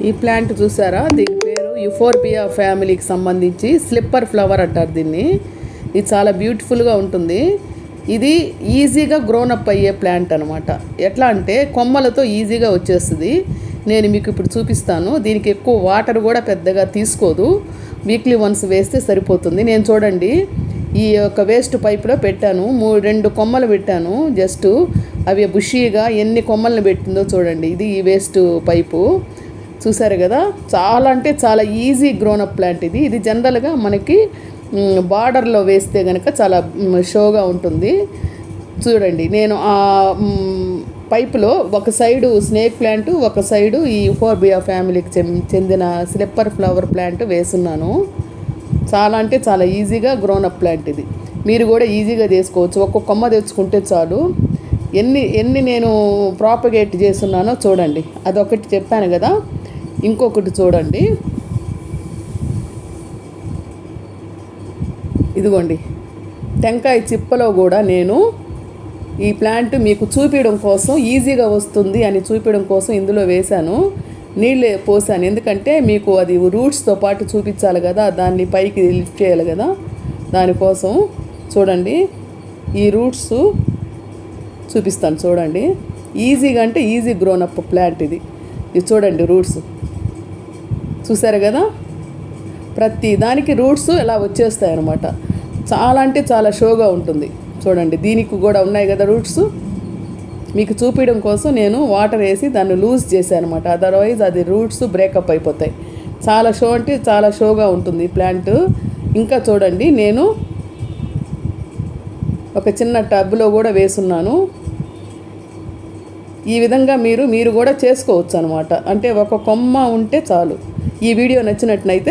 ఈ ప్లాంట్ చూసారా, దీని పేరు యుఫోర్బియా ఫ్యామిలీకి సంబంధించి స్లిప్పర్ ఫ్లవర్ అంటారు దీన్ని. ఇది చాలా బ్యూటిఫుల్గా ఉంటుంది. ఇది ఈజీగా గ్రోనప్ అయ్యే ప్లాంట్ అనమాట. ఎట్లా అంటే కొమ్మలతో ఈజీగా వచ్చేస్తుంది. నేను మీకు ఇప్పుడు చూపిస్తాను. దీనికి ఎక్కువ వాటర్ కూడా పెద్దగా తీసుకోదు. వీక్లీ వన్స్ వేస్తే సరిపోతుంది. నేను చూడండి ఈ యొక్క వేస్ట్ పైప్లో పెట్టాను, 2 కొమ్మలు పెట్టాను. జస్ట్ అవి బుషీగా ఎన్ని కొమ్మలను పెట్టిందో చూడండి. ఇది ఈ వేస్ట్ పైపు చూసారు కదా. చాలా అంటే చాలా ఈజీ గ్రోనప్ ప్లాంట్ ఇది. ఇది జనరల్గా మనకి బార్డర్లో వేస్తే కనుక చాలా షోగా ఉంటుంది. చూడండి నేను ఆ పైపులో ఒక సైడు స్నేక్ ప్లాంట్, ఒక సైడు ఈ యుఫోర్బియా ఫ్యామిలీకి చెందిన స్లిప్పర్ ఫ్లవర్ ప్లాంట్ వేసున్నాను. చాలా అంటే చాలా ఈజీగా గ్రోనప్ ప్లాంట్ ఇది. మీరు కూడా ఈజీగా చేసుకోవచ్చు. ఒక్కొక్క కొమ్మ తెచ్చుకుంటే చాలు. ఎన్ని నేను ప్రాపగేట్ చేస్తున్నానో చూడండి. అదొకటి చెప్పాను కదా. ఇంకొకటి చూడండి, ఇదిగోండి టెంకాయ చిప్పలో కూడా నేను ఈ ప్లాంట్ మీకు చూపించడం కోసం, ఈజీగా వస్తుంది అని చూపించడం కోసం ఇందులో వేశాను. నీళ్ళు పోసాను, ఎందుకంటే మీకు అది రూట్స్తో పాటు చూపించాలి కదా, దాన్ని పైకి లిఫ్ట్ చేయాలి కదా, దానికోసం. చూడండి ఈ రూట్స్ చూపిస్తాను చూడండి. ఈజీగా అంటే ఈజీ గ్రోనప్ ప్లాంట్ ఇది. ఇది చూడండి రూట్స్ చూసారు కదా. ప్రతి దానికి రూట్స్ ఇలా వచ్చేస్తాయి అన్నమాట. చాలా అంటే చాలా షోగా ఉంటుంది. చూడండి దీనికి కూడా ఉన్నాయి కదా రూట్స్. మీకు చూపించడం కోసం నేను వాటర్ వేసి దాన్ని లూజ్ చేశాను అనమాట. అదర్వైజ్ అది రూట్స్ బ్రేకప్ అయిపోతాయి. చాలా షో అంటే చాలా షోగా ఉంటుంది ఈ ప్లాంట్. ఇంకా చూడండి నేను ఒక చిన్న టబ్లో కూడా వేసున్నాను. ఈ విధంగా మీరు కూడా చేసుకోవచ్చు అనమాట. అంటే ఒక కొమ్మ ఉంటే చాలు. ఈ వీడియో నచ్చినట్లయితే